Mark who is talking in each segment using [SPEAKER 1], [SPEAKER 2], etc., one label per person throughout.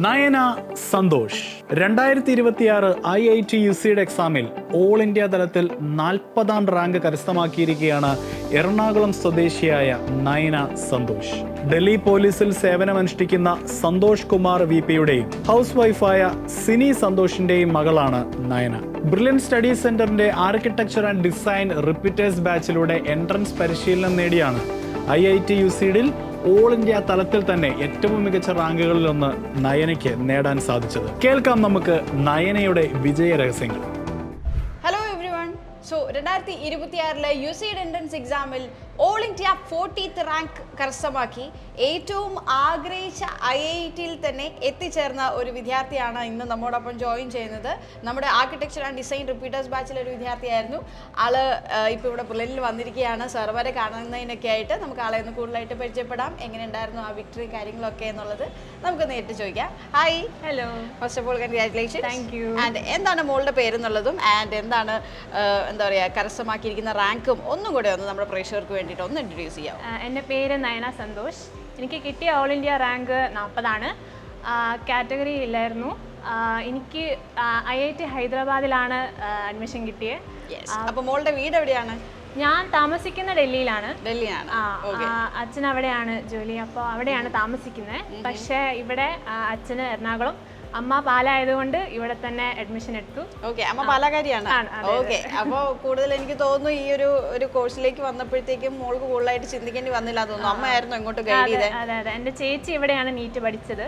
[SPEAKER 1] നയന സന്തോഷ് 2026 IIT-UCയുടെ എക്സാമിൽ all India തലത്തിൽ 40ാം rank കരസ്ഥമാക്കിയിരിക്കുകയാണ് Ernakulam സ്വദേശിയായ നയന സന്തോഷ്. ഡൽഹി പോലീസിൽ സേവനമനുഷ്ഠിക്കുന്ന സന്തോഷ് കുമാർ VPയുടെയും ഹൗസ് വൈഫായ സിനി സന്തോഷിന്റെയും മകളാണ് നയന. ബ്രില്യൻ സ്റ്റഡി സെന്ററിന്റെ ആർക്കിടെക്ചർ ആൻഡ് ഡിസൈൻ റിപ്പീറ്റേഴ്സ് ബാച്ചിലൂടെ എൻട്രൻസ് പരിശീലനം നേടിയാണ് IIT-UCയിൽ ഓൾ ഇന്ത്യ തലത്തിൽ തന്നെ ഏറ്റവും മികച്ച റാങ്കുകളിലൊന്ന് നയനയ്ക്ക് നേടാൻ സാധിച്ചത്. കേൾക്കാം നമുക്ക് നയനയുടെ വിജയ രഹസ്യങ്ങൾ.
[SPEAKER 2] Hello everyone. സോ 2026 UCയുടെ എൻട്രൻസ് എക്സാമിൽ ഓൾ ഇന്ത്യ 40th റാങ്ക് കരസ്ഥമാക്കി ഏറ്റവും ആഗ്രഹിച്ച IIT-യിൽ തന്നെ എത്തിച്ചേർന്ന ഒരു വിദ്യാർത്ഥിയാണ് ഇന്ന് നമ്മോടൊപ്പം ജോയിൻ ചെയ്യുന്നത്. നമ്മുടെ ആർക്കിടെക്ചർ ആൻഡ് ഡിസൈൻ റിപ്പീറ്റേഴ്സ് ബാച്ചിലെ ഒരു വിദ്യാർത്ഥിയായിരുന്നു. ആള് ഇപ്പോൾ ഇവിടെ പുലനിൽ വന്നിരിക്കുകയാണ്. സർവരെ കാണുന്നതിനൊക്കെ ആയിട്ട് നമുക്ക് ആളെ ഒന്ന് കൂടുതലായിട്ട് പരിചയപ്പെടാം. എങ്ങനെ ഉണ്ടായിരുന്നു ആ വിക്ടറി കാര്യങ്ങളൊക്കെ എന്നുള്ളത് നമുക്ക് നേരിട്ട് ചോദിക്കാം. Hi.
[SPEAKER 3] Hello.
[SPEAKER 2] First of all congratulation.
[SPEAKER 3] Thank you.
[SPEAKER 2] And എന്താണ് മോളുടെ പേരെന്നുള്ളതും ആൻഡ് എന്താണ് എന്താ പറയുക കരസ്ഥമാക്കിയിരിക്കുന്ന റാങ്കും ഒന്നും കൂടെ ഒന്ന് നമ്മുടെ പ്രേക്ഷകർക്ക് വേണ്ടിയിട്ട് ഒന്ന് ഇൻട്രൊഡ്യൂസ് ചെയ്യാം.
[SPEAKER 3] എൻ്റെ പേര് നയന സന്തോഷ്. എനിക്ക് കിട്ടിയ ഓൾ ഇന്ത്യ റാങ്ക് 40ആണ്. കാറ്റഗറി ഇല്ലായിരുന്നു. എനിക്ക് IIT ഹൈദരാബാദിലാണ് അഡ്മിഷൻ കിട്ടിയത്.
[SPEAKER 2] അപ്പോൾ മോളുടെ വീട് എവിടെയാണ്?
[SPEAKER 3] ഞാൻ താമസിക്കുന്ന ഡൽഹിയിലാണ്.
[SPEAKER 2] ഡൽഹിയാണ്.
[SPEAKER 3] അച്ഛൻ അവിടെയാണ് ജോലി, അപ്പോൾ അവിടെയാണ് താമസിക്കുന്നത്. പക്ഷേ ഇവിടെ അച്ഛന് എറണാകുളം, അമ്മ പാലായതുകൊണ്ട് ഇവിടെ തന്നെ അഡ്മിഷൻ എടുത്തു.
[SPEAKER 2] ഓക്കെ, അമ്മ പാലക്കാരിയാണ്. ഓക്കെ, അപ്പോൾ കൂടുതൽ എനിക്ക് തോന്നുന്നു ഈ ഒരു കോഴ്സിലേക്ക് വന്നപ്പോഴത്തേക്കും മോൾക്ക് കൂടുതലായിട്ട് ചിന്തിക്കേണ്ടി വന്നില്ല തോന്നുന്നു. അമ്മയായിരുന്നു ഇങ്ങോട്ട് ഗൈഡ് ചെയ്തത്.
[SPEAKER 3] അതെ അതെ, എൻ്റെ ചേച്ചി ഇവിടെയാണ് നീറ്റ് പഠിച്ചത്,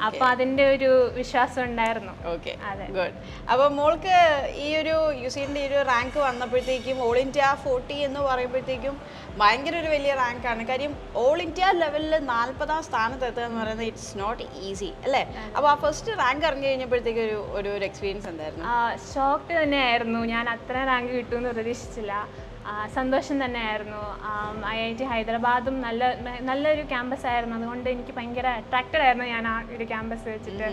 [SPEAKER 3] അപ്പൊ അതിന്റെ ഒരു വിശ്വാസം ഉണ്ടായിരുന്നു.
[SPEAKER 2] Okay, good. അപ്പോൾ മോൾക്ക് ഈ ഒരു UCയുടെ ഈ ഒരു റാങ്ക് വന്നപ്പോഴത്തേക്കും ഓൾ ഇന്ത്യ 40 എന്ന് പറയുമ്പോഴത്തേക്കും ഭയങ്കര ഒരു വലിയ റാങ്കാണ്. കാര്യം ഓൾ ഇന്ത്യ ലെവലിൽ 40ാം സ്ഥാനത്ത് എത്തുക എന്ന് പറയുന്നത് ഇറ്റ്സ് നോട്ട് ഈസി അല്ലേ? അപ്പോൾ ആ ഫസ്റ്റ് റാങ്ക് അറിഞ്ഞു കഴിഞ്ഞപ്പോഴത്തേക്ക് ഒരു എക്സ്പീരിയൻസ് എന്തായിരുന്നു?
[SPEAKER 3] ഷോക്ക് തന്നെയായിരുന്നു. ഞാൻ അത്ര റാങ്ക് കിട്ടുമെന്ന് പ്രതീക്ഷിച്ചില്ല. സന്തോഷം തന്നെയായിരുന്നു. IIT ഹൈദരാബാദും നല്ലൊരു ക്യാമ്പസ് ആയിരുന്നു. അതുകൊണ്ട് എനിക്ക് ഭയങ്കര അട്രാക്റ്റഡ് ആയിരുന്നു ഞാൻ ആ ഒരു ക്യാമ്പസ് വെച്ചിട്ട്.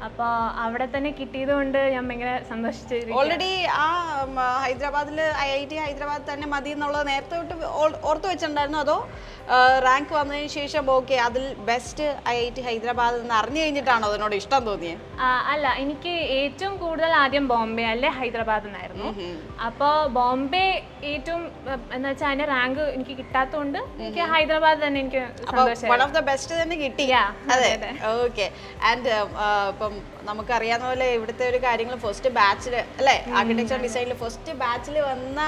[SPEAKER 3] അപ്പോൾ അവിടെ തന്നെ കിട്ടിയത് കൊണ്ട് ഞാൻ ഭയങ്കര സന്തോഷിച്ചിരിക്കുന്നു.
[SPEAKER 2] ഓൾറെഡി ആ ഹൈദരാബാദിൽ IIT ഹൈദരാബാദ് തന്നെ മതി എന്നുള്ളത് നേരത്തെ തൊട്ട് ഓർത്ത് വെച്ചിട്ടുണ്ടായിരുന്നു, അതോ റാങ്ക് വന്നതിന് ശേഷം ഓക്കെ അതിൽ ബെസ്റ്റ് IIT ഹൈദരാബാദ് എന്ന് അറിഞ്ഞു കഴിഞ്ഞിട്ടാണോ അതിനോട് ഇഷ്ടം തോന്നിയത്?
[SPEAKER 3] അല്ല, എനിക്ക് ഏറ്റവും കൂടുതൽ ആദ്യം ബോംബെ അല്ലെ ഹൈദരാബാദ് എന്നായിരുന്നു. അപ്പോൾ ബോംബെ ഏറ്റവും എന്ന് വെച്ചാൽ അതിന്റെ റാങ്ക് എനിക്ക് കിട്ടാത്തതുകൊണ്ട് എനിക്ക് ഹൈദരാബാദ് തന്നെ എനിക്ക്
[SPEAKER 2] വൺ ഓഫ് ദ ബെസ്റ്റ് തന്നെ കിട്ടി. അതെ, ഓക്കെ. ആൻഡ് ഇപ്പം നമുക്കറിയാവുന്ന പോലെ ഇവിടുത്തെ ഒരു കാര്യങ്ങൾ ഫസ്റ്റ് ബാച്ചിൽ അല്ലേ, ആർക്കിടെക്ചർ ഡിസൈനിൽ ഫസ്റ്റ് ബാച്ചിൽ വന്ന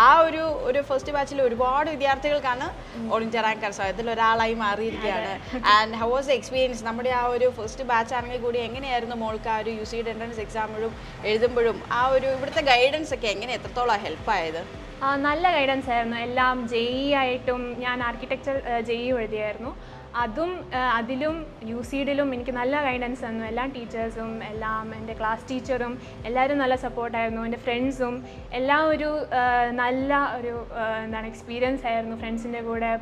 [SPEAKER 2] ആ ഒരു ഫസ്റ്റ് ബാച്ചിൽ ഒരുപാട് വിദ്യാർത്ഥികൾക്കാണ് ഓൾ ഇന്ത്യ റാങ്ക് കരസ്ഥമായത്. അതിൽ ഒരാളായി മാറിയിരിക്കുകയാണ്. And how was the experience? നമ്മുടെ ആ ഒരു ഫസ്റ്റ് ബാച്ച് ആണെങ്കിൽ കൂടി എങ്ങനെയായിരുന്നു മോൾക്ക് ആ ഒരു UCയുടെ എൻട്രൻസ് എക്സാമിലും എഴുതുമ്പോഴും ആ ഒരു ഇവിടുത്തെ ഗൈഡൻസ് ഒക്കെ എങ്ങനെ എത്രത്തോളം ഹെൽപ്പായത്?
[SPEAKER 3] നല്ല ഗൈഡൻസ് ആയിരുന്നു. എല്ലാം JEE ആയിട്ടും ഞാൻ ആർക്കിടെക്ചർ JEE എഴുതിയായിരുന്നു. അതിലും UCയിലും എനിക്ക് നല്ല ഗൈഡൻസ് തന്നു. എല്ലാ ടീച്ചേഴ്സും എല്ലാം എൻ്റെ ക്ലാസ് ടീച്ചറും എല്ലാവരും നല്ല സപ്പോർട്ടായിരുന്നു. എൻ്റെ ഫ്രണ്ട്സും എല്ലാം ഒരു നല്ല ഒരു എക്സ്പീരിയൻസ് ആയിരുന്നു. ഫ്രണ്ട്സിൻ്റെ കൂടെ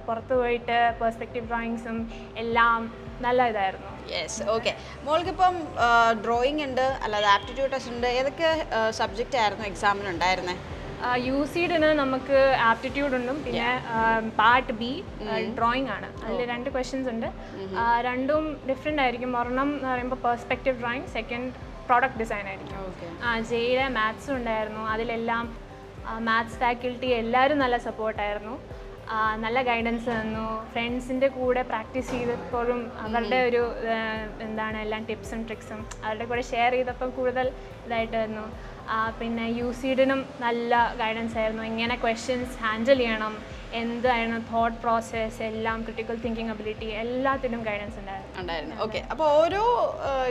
[SPEAKER 3] പുറത്തു പോയിട്ട് പെർസ്പെക്റ്റീവ് ഡ്രോയിങ്സും എല്ലാം നല്ല ഇതായിരുന്നു.
[SPEAKER 2] Yes, okay. മോൾക്കിപ്പം ഡ്രോയിങ് ഉണ്ട്, അല്ലാതെ ആപ്റ്റിറ്റ്യൂഡ് ടെസ്റ്റ് ഉണ്ട്. ഏതൊക്കെ സബ്ജക്റ്റ് ആയിരുന്നു എക്സാമിന് ഉണ്ടായിരുന്നത്?
[SPEAKER 3] UCയിന് നമുക്ക് ആപ്റ്റിറ്റ്യൂഡ് ഉണ്ടും പിന്നെ പാർട്ട് B ഡ്രോയിങ് ആണ്. അതിൽ 2 ക്വസ്റ്റ്യൻസ് ഉണ്ട്. രണ്ടും ഡിഫറെൻ്റ് ആയിരിക്കും. ഒരെണ്ണം എന്ന് പറയുമ്പോൾ perspective drawing, second product design ആയിരിക്കും. JEE മാത്സും ഉണ്ടായിരുന്നു. അതിലെല്ലാം മാത്സ് ഫാക്കൽറ്റി എല്ലാവരും നല്ല സപ്പോർട്ടായിരുന്നു. നല്ല ഗൈഡൻസ് തന്നു. ഫ്രണ്ട്സിൻ്റെ കൂടെ പ്രാക്ടീസ് ചെയ്തപ്പോഴും അവരുടെ ഒരു എല്ലാം ടിപ്സും ട്രിക്സും അവരുടെ കൂടെ ഷെയർ ചെയ്തപ്പോൾ കൂടുതൽ ഇതായിട്ട് വന്നു. പിന്നെ UCയിനും നല്ല ഗൈഡൻസ് ആയിരുന്നു. എങ്ങനെ ക്വസ്റ്റ്യൻസ് ഹാൻഡിൽ ചെയ്യണം, എന്തായിരുന്നു തോട്ട് പ്രോസസ്സ്, എല്ലാം ക്രിട്ടിക്കൽ തിങ്കിങ് അബിലിറ്റി എല്ലാത്തിനും ഗൈഡൻസ് ഉണ്ടായിരുന്നു.
[SPEAKER 2] ഓക്കെ, അപ്പോൾ ഓരോ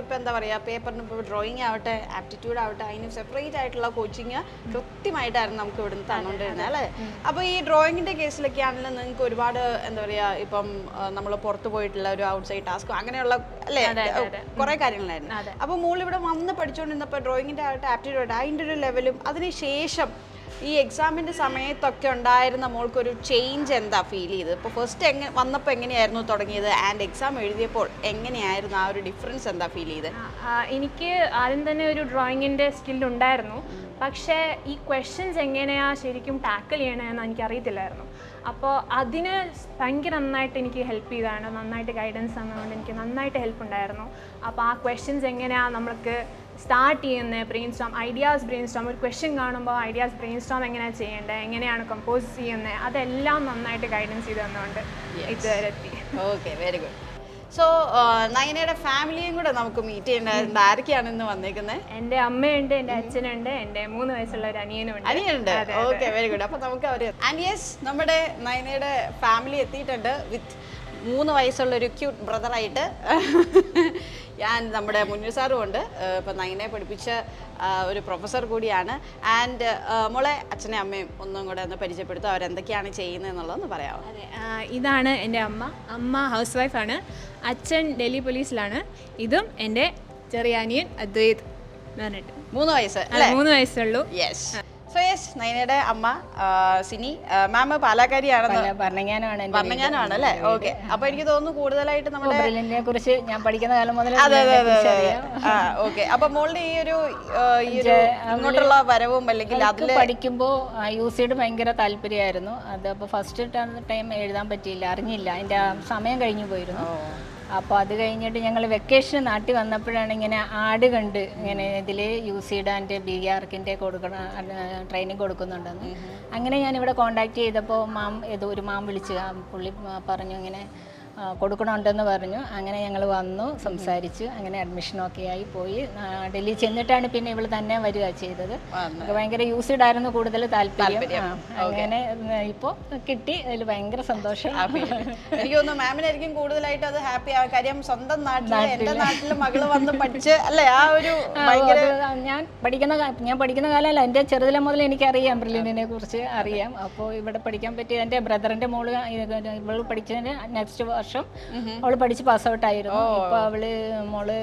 [SPEAKER 2] ഇപ്പം എന്താ പറയുക പേപ്പറിന് ഇപ്പോൾ ഡ്രോയിങ് ആവട്ടെ ആപ്റ്റിറ്റ്യൂഡ് ആവട്ടെ അതിന് സെപ്പറേറ്റ് ആയിട്ടുള്ള കോച്ചിങ് കൃത്യമായിട്ടായിരുന്നു നമുക്ക് ഇവിടുന്ന് തന്നുകൊണ്ടിരുന്നത് അല്ലേ? അപ്പോൾ ഈ ഡ്രോയിങ്ങിൻ്റെ കേസിലൊക്കെ ആണെങ്കിലും നിങ്ങൾക്ക് ഒരുപാട് എന്താ പറയുക ഇപ്പം നമ്മൾ പുറത്ത് പോയിട്ടുള്ള ഒരു ഔട്ട്സൈഡ് ടാസ്കോ അങ്ങനെയുള്ള അല്ലേ കുറേ കാര്യങ്ങളായിരുന്നു. അപ്പോൾ മോളിവിടെ വന്ന് പഠിച്ചുകൊണ്ടിരുന്നപ്പോൾ ഡ്രോയിങ്ങിൻ്റെ ആവട്ടെ ആപ്റ്റിറ്റ്യൂഡ് അതിൻ്റെ ഒരു ലെവലും അതിനുശേഷം ഈ എക്സാമിൻ്റെ സമയത്തൊക്കെ ഉണ്ടായിരുന്ന മോൾക്കൊരു ചേഞ്ച് എന്താ ഫീൽ ചെയ്തത്? ഇപ്പോൾ ഫസ്റ്റ് വന്നപ്പോൾ എങ്ങനെയായിരുന്നു തുടങ്ങിയത് ആൻഡ് എക്സാം എഴുതിയപ്പോൾ എങ്ങനെയായിരുന്നു ആ ഒരു ഡിഫറൻസ് എന്താ ഫീൽ ചെയ്തത്?
[SPEAKER 3] എനിക്ക് ആദ്യം തന്നെ ഒരു ഡ്രോയിങ്ങിൻ്റെ സ്കില്ലുണ്ടായിരുന്നു. പക്ഷേ ഈ ക്വസ്റ്റ്യൻസ് എങ്ങനെയാണ് ശരിക്കും ടാക്കിൾ ചെയ്യണമെന്ന് എനിക്കറിയത്തില്ലായിരുന്നു. അപ്പോൾ അതിന് ഭയങ്കര നന്നായിട്ട് എനിക്ക് ഹെൽപ്പ് ചെയ്തതാണ്, നന്നായിട്ട് ഗൈഡൻസ് തന്നതുകൊണ്ട് എനിക്ക് നന്നായിട്ട് ഹെൽപ്പ് ഉണ്ടായിരുന്നു. അപ്പോൾ ആ ക്വസ്റ്റ്യൻസ് എങ്ങനെയാണ് നമ്മൾക്ക് സ്റ്റാർട്ട് ചെയ്യുന്നത്, brain Storm, ideas brain Storm, ഒരു ക്വസ്റ്റ്യൻ കാണുമ്പോൾ ഐഡിയാസ് ബ്രെയിൻ സ്റ്റോം എങ്ങനെയാണ് ചെയ്യേണ്ടത്, എങ്ങനെയാണ് കമ്പോസ് ചെയ്യുന്നത്, അതെല്ലാം നന്നായിട്ട് ഗൈഡൻസ് ചെയ്ത് തന്നുകൊണ്ട് ഇതുവരെ എത്തി.
[SPEAKER 2] Okay, very good. സോ നയനയുടെ ഫാമിലിയും കൂടെ നമുക്ക് മീറ്റ് ചെയ്യേണ്ടത്. ആരൊക്കെയാണ് ഇന്ന് വന്നേക്കുന്നത്?
[SPEAKER 3] എൻ്റെ അമ്മയുണ്ട്, എൻ്റെ അച്ഛനുണ്ട്, എൻ്റെ 3 വയസ്സുള്ള ഒരു അനിയനുണ്ട്.
[SPEAKER 2] അനിയനുണ്ട്. Okay, very good. അപ്പോൾ നമുക്ക് അവർ ആൻഡ് യെസ്, നമ്മുടെ നയനയുടെ ഫാമിലി എത്തിയിട്ടുണ്ട് വിത്ത് 3 വയസ്സുള്ള ഒരു ക്യൂട്ട് ബ്രദറായിട്ട്. ഞാൻ നമ്മുടെ മുന്നിൽ സാറും ഉണ്ട്. ഇപ്പം നയനെ പഠിപ്പിച്ച ഒരു പ്രൊഫസർ കൂടിയാണ്. ആൻഡ് മോളെ അച്ഛനെ അമ്മയും ഒന്നും കൂടെ ഒന്ന് പരിചയപ്പെടുത്തും, അവരെന്തൊക്കെയാണ് ചെയ്യുന്നത് എന്നുള്ളതെന്ന് പറയാമോ?
[SPEAKER 3] അതെ, ഇതാണ് എൻ്റെ അമ്മ ഹൗസ് വൈഫാണ്, അച്ഛൻ ഡൽഹി പോലീസിലാണ്. ഇതും എൻ്റെ ചെറിയ അനിയൻ അദ്വൈത് എന്ന് പറഞ്ഞിട്ട്
[SPEAKER 2] 3 വയസ്സ്,
[SPEAKER 3] 3 വയസ്സുള്ളൂ.
[SPEAKER 2] യെസ്. സോ യെസ്, നയനയുടെ അമ്മ സിനി മാം പാലക്കാരിയാണെന്ന്. പറഞ്ഞാനാണ് അല്ലേ? ഓക്കെ. അപ്പൊ എനിക്ക് തോന്നുന്നു കൂടുതലായിട്ട് നമ്മുടെ
[SPEAKER 4] കുറിച്ച് ഞാൻ പഠിക്കുന്ന കാലം മുതൽ.
[SPEAKER 2] അതെ. ഓക്കെ. അപ്പൊ മോളുടെ ഈ ഒരു ഇങ്ങോട്ടുള്ള വരവും അല്ലെങ്കിൽ അതിൽ
[SPEAKER 4] പഠിക്കുമ്പോൾ യൂസിയുടെ ഭയങ്കര താല്പര്യമായിരുന്നു. അത് അപ്പോൾ ഫസ്റ്റ് ടൈം എഴുതാൻ പറ്റിയില്ല, അറിഞ്ഞില്ല, അതിൻ്റെ സമയം കഴിഞ്ഞു പോയിരുന്നു. അപ്പോൾ അത് കഴിഞ്ഞിട്ട് ഞങ്ങൾ വെക്കേഷൻ നാട്ടിൽ വന്നപ്പോഴാണ് ഇങ്ങനെ ആഡ് കണ്ട് ഇങ്ങനെ ഇതിൽ യൂസിയുടെ ആൻഡ് BRക്കിൻ്റെ ട്രെയിനിങ് കൊടുക്കുന്നുണ്ടെന്ന്. അങ്ങനെ ഞാനിവിടെ കോണ്ടാക്ട് ചെയ്തപ്പോൾ ഒരു മാം വിളിച്ച് പുള്ളി പറഞ്ഞു ഇങ്ങനെ കൊടുക്കണമുണ്ടെന്ന് പറഞ്ഞു. അങ്ങനെ ഞങ്ങൾ വന്നു, സംസാരിച്ചു, അങ്ങനെ അഡ്മിഷനൊക്കെ ആയി പോയി. ഡൽഹി ചെന്നിട്ടാണ് പിന്നെ ഇവൾ തന്നെ വരിക ചെയ്തത്. ഭയങ്കര യൂസ്ഡ് ആയിരുന്നു കൂടുതൽ താല്പര്യം. അങ്ങനെ ഇപ്പോൾ കിട്ടി, അതിൽ ഭയങ്കര സന്തോഷം.
[SPEAKER 2] എനിക്ക് തോന്നുന്നു മാമിനായിരിക്കും കൂടുതലായിട്ട് അത് ഹാപ്പി ആവാൻ കാര്യം. സ്വന്തം നാട്ടിൽ എൻ്റെ നാട്ടിൽ മകള് വന്ന് പഠിച്ച് അല്ലേ, ആ ഒരു
[SPEAKER 4] ഞാൻ പഠിക്കുന്ന കാലമല്ല, എൻ്റെ ചെറുതിലെ മുതൽ എനിക്കറിയാം, ബ്രില്യൻറ്റിനെ കുറിച്ച് അറിയാം. അപ്പോൾ ഇവിടെ പഠിക്കാൻ പറ്റിയ എൻ്റെ ബ്രദറിൻ്റെ മോള് ഇവൾ പഠിച്ചതിന് നെക്സ്റ്റ് വർഷം അവള് പഠിച്ച് പാസ് ഔട്ട് ആയിരുന്നു. ഇപ്പൊ അവള് മോള്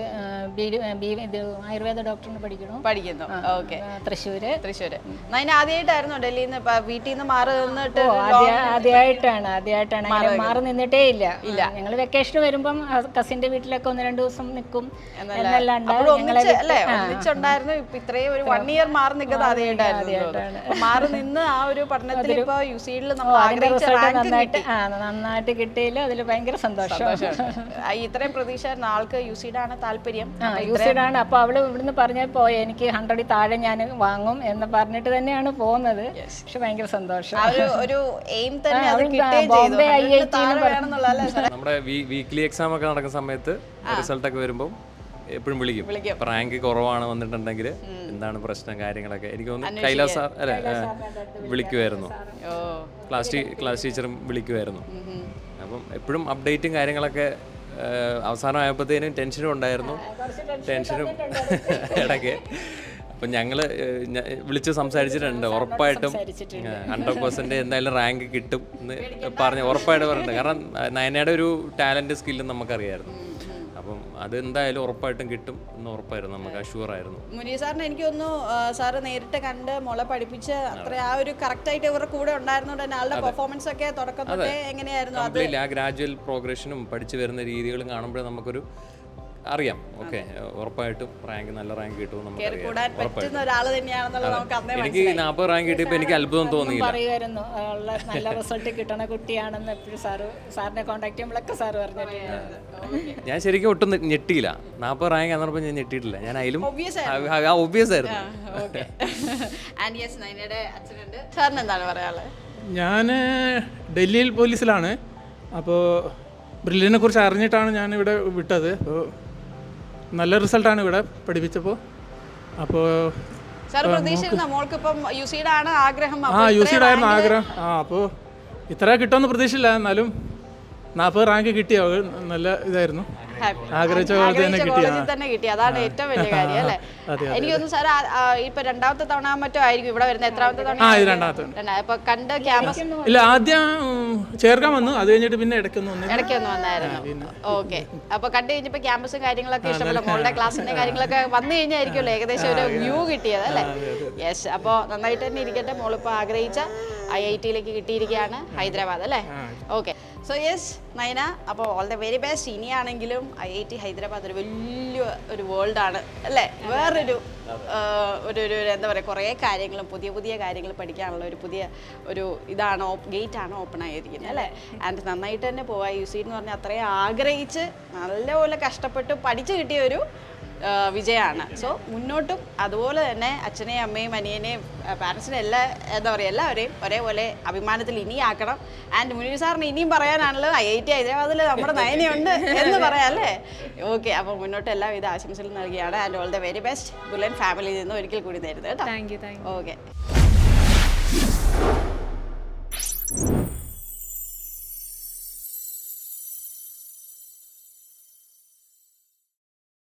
[SPEAKER 4] ഇത് ആയുർവേദ ഡോക്ടറിന് പഠിക്കുന്നു.
[SPEAKER 2] ഓക്കെ.
[SPEAKER 4] തൃശ്ശൂര്.
[SPEAKER 2] നയന ആദ്യമായിട്ടായിരുന്നു ഡൽഹിയിൽ നിന്ന് വീട്ടിൽ നിന്ന് മാറി നിന്നിട്ട്?
[SPEAKER 4] ആദ്യമായിട്ടാണ് അങ്ങനെ മാറി നിന്നിട്ടേ ഇല്ല. ഞങ്ങൾ വെക്കേഷൻ വരുമ്പം കസിന്റെ വീട്ടിലൊക്കെ 1-2 ദിവസം നിൽക്കും എന്നല്ലാണ്ട്
[SPEAKER 2] ഒന്നിച്ചുണ്ടായിരുന്നു. ഇത്രയും ഒരു 1 ഇയർ മാറി നിൽക്കുന്നത് ആദ്യമായിട്ടായിരുന്നു. മാറി നിന്ന് ആ ഒരു പഠനത്തിൽ ഇപ്പൊ യുസിയിൽ നമ്മൾ
[SPEAKER 4] നന്നായിട്ട് കിട്ടിയില്ല, അതിൽ ഭയങ്കര സന്തോഷം.
[SPEAKER 2] ഇത്രയും പ്രതീക്ഷ ആൾക്ക് യുസിയുടെ ആണ് താല്പര്യം,
[SPEAKER 4] യുസിയുടെ ആണ്. അപ്പൊ അവള് ഇവിടുന്ന് പറഞ്ഞപ്പോ എനിക്ക് 100 താഴെ ഞാൻ വാങ്ങും എന്ന് പറഞ്ഞിട്ട് തന്നെയാണ് പോകുന്നത്. പക്ഷെ ഭയങ്കര സന്തോഷം.
[SPEAKER 2] ഒരു എയിം തന്നെ
[SPEAKER 4] ബോംബെ IIT
[SPEAKER 5] നമ്മുടെ വീക്ക്ലി എക്സാം ഒക്കെ നടക്കുന്ന സമയത്ത് റിസൾട്ട് ഒക്കെ വരുമ്പോൾ എപ്പോഴും വിളിക്കും. റാങ്ക് കുറവാണ് വന്നിട്ടുണ്ടെങ്കിൽ എന്താണ് പ്രശ്നം കാര്യങ്ങളൊക്കെ എനിക്ക് തോന്നുന്നു കൈലാസ് സാർ അല്ലെ വിളിക്കുമായിരുന്നു, ക്ലാസ് ടീച്ചറും വിളിക്കുമായിരുന്നു. അപ്പം എപ്പോഴും അപ്ഡേറ്റും കാര്യങ്ങളൊക്കെ അവസാനമായപ്പോഴത്തേനും ടെൻഷനും ഉണ്ടായിരുന്നു, ഇടയ്ക്ക്. അപ്പം ഞങ്ങൾ വിളിച്ച് സംസാരിച്ചിട്ടുണ്ട്, ഉറപ്പായിട്ടും 100% എന്തായാലും റാങ്ക് കിട്ടും എന്ന് പറഞ്ഞ് ഉറപ്പായിട്ട് പറഞ്ഞിട്ടുണ്ട്. കാരണം നയനയുടെ ഒരു ടാലൻറ്റ് സ്കില്ലും നമുക്കറിയായിരുന്നു. അപ്പം അത് എന്തായാലും ഉറപ്പായിട്ടും കിട്ടും എന്ന് ഉറപ്പായിരുന്നു, നമുക്ക് അഷ്യൂർ ആയിരുന്നു.
[SPEAKER 2] മുനീർ സാറിന് എനിക്ക് തോന്നുന്നു സാറ് നേരിട്ട് കണ്ട് മോളെ പഠിപ്പിച്ച് അത്ര ആ ഒരു കറക്റ്റ് ആയിട്ട് ഇവരുടെ കൂടെ ഉണ്ടായിരുന്നോണ്ട് തന്നെ ആളുടെ പെർഫോമൻസ് ഒക്കെ തുടക്കം തൊട്ടേ എങ്ങനെയായിരുന്നു?
[SPEAKER 5] കംപ്ലീറ്റ്ലി ആ ഗ്രാജുവൽ പ്രോഗ്രഷനും പഠിച്ചു വരുന്ന രീതികളും കാണുമ്പോഴേ നമുക്കൊരു അറിയാം, ഓക്കെ ഉറപ്പായിട്ടും നല്ല റാങ്ക് കിട്ടും. എനിക്ക് 40 റാങ്ക് കിട്ടിയപ്പോൾ എനിക്ക് അത്ഭുതം തോന്നിയില്ല.
[SPEAKER 4] പറയുമായിരുന്നു നല്ല റിസൾട്ട് കിട്ടണ കുട്ടിയാണെന്ന് എപ്പോഴും സാറിനെ കോൺടാക്ട് ചെയ്യുമ്പോഴൊക്കെ സാറ് പറഞ്ഞിട്ടുണ്ട്.
[SPEAKER 5] ഞാൻ ശരിക്കും ഒട്ടും ഞെട്ടിയില്ല. 40 റാങ്ക് ആണെന്നപ്പോൾ ഞാൻ ഞെട്ടിയിട്ടില്ല. ഞാൻ അതിലും ഒബ്വിയസ് ആയിരുന്നു.
[SPEAKER 6] ഞാൻ ഡൽഹിയിൽ പോലീസിലാണ്. അപ്പോൾ ബ്രില്ലിനെ കുറിച്ച് അറിഞ്ഞിട്ടാണ് ഞാൻ ഇവിടെ വിട്ടത്. അപ്പോൾ നല്ല റിസൾട്ടാണ് ഇവിടെ പഠിപ്പിച്ചപ്പോൾ. അപ്പോൾ യുസിയുടെ ആയിരുന്നു ആഗ്രഹം. അപ്പോൾ ഇത്ര കിട്ടുമെന്ന് പ്രതീക്ഷയില്ല, എന്നാലും 40 റാങ്ക് കിട്ടിയ നല്ല ഇതായിരുന്നു. ആഗ്രഹിച്ച
[SPEAKER 2] തന്നെ കിട്ടി, അതാണ് ഏറ്റവും വലിയ കാര്യം അല്ലേ? എനിക്ക് തോന്നുന്നു സാർ ഇപ്പൊ 2ാമത്തെ തവണ മറ്റോ ആയിരിക്കും ഇവിടെ വരുന്നത്. എത്രാമത്തെ തവണ? ഇപ്പൊ കണ്ട് ക്യാമ്പസ്
[SPEAKER 6] ഇല്ല, ആദ്യം ചേർക്കാൻ വന്നു, അത് കഴിഞ്ഞിട്ട് പിന്നെ ഇടയ്ക്കൊന്ന്
[SPEAKER 2] വന്നായിരുന്നു. ഓക്കെ. അപ്പൊ കണ്ടു കഴിഞ്ഞപ്പോ ക്യാമ്പസും കാര്യങ്ങളൊക്കെ ഇഷ്ടപ്പെട്ടു, മോളുടെ ക്ലാസ്സിന്റെ കാര്യങ്ങളൊക്കെ വന്നു കഴിഞ്ഞായിരിക്കുമല്ലോ ഏകദേശം ഒരു വ്യൂ കിട്ടിയത് അല്ലേ? യെസ്. അപ്പോൾ നന്നായിട്ട് തന്നെ ഇരിക്കട്ടെ. മോളിപ്പോൾ ആഗ്രഹിച്ച IITയിലേക്ക് കിട്ടിയിരിക്കുകയാണ്, ഹൈദരാബാദ് അല്ലേ? ഓക്കെ. സോ യെസ് നയന, അപ്പോൾ ഓൾ ദ വെരി ബെസ്റ്റ്. ഇനിയാണെങ്കിലും IIT ഹൈദരാബാദ് ഒരു വലിയ ഒരു വേൾഡാണ് അല്ലേ, വേറൊരു ഒരു എന്താ പറയുക, കുറേ കാര്യങ്ങളും പുതിയ കാര്യങ്ങൾ പഠിക്കാനുള്ള ഒരു പുതിയ ഒരു ഇതാണ്, ഗേറ്റാണ് ഓപ്പൺ ആയിരിക്കുന്നത് അല്ലേ. ആൻഡ് നന്നായിട്ട് തന്നെ പോവാ. UC എന്ന് പറഞ്ഞാൽ അത്രയും ആഗ്രഹിച്ച് നല്ലപോലെ കഷ്ടപ്പെട്ട് പഠിച്ചു കിട്ടിയ ഒരു വിജയമാണ്. സോ മുന്നോട്ടും അതുപോലെ തന്നെ അച്ഛനെയും അമ്മയും അനിയനെയും പാരൻസിനെ എന്താ പറയുക എല്ലാവരെയും ഒരേപോലെ അഭിമാനത്തിൽ ഇനിയാക്കണം. ആൻഡ് മുനീർ സാറിന് ഇനിയും പറയാനാണല്ലോ IIT ഹൈദരാബാദിൽ നമ്മുടെ നയനയുണ്ട് എന്ന് പറയാം അല്ലേ. ഓക്കെ, അപ്പോൾ മുന്നോട്ട് എല്ലാവിധ ആശംസകളും നൽകുകയാണ്. And all the very best. ബുള്ളൻ ഫാമിലിയിൽ നിന്ന് ഒരിക്കൽ കൂടി നേരുന്നത് കേട്ടോ.
[SPEAKER 3] Thank you.
[SPEAKER 2] ഓക്കെ.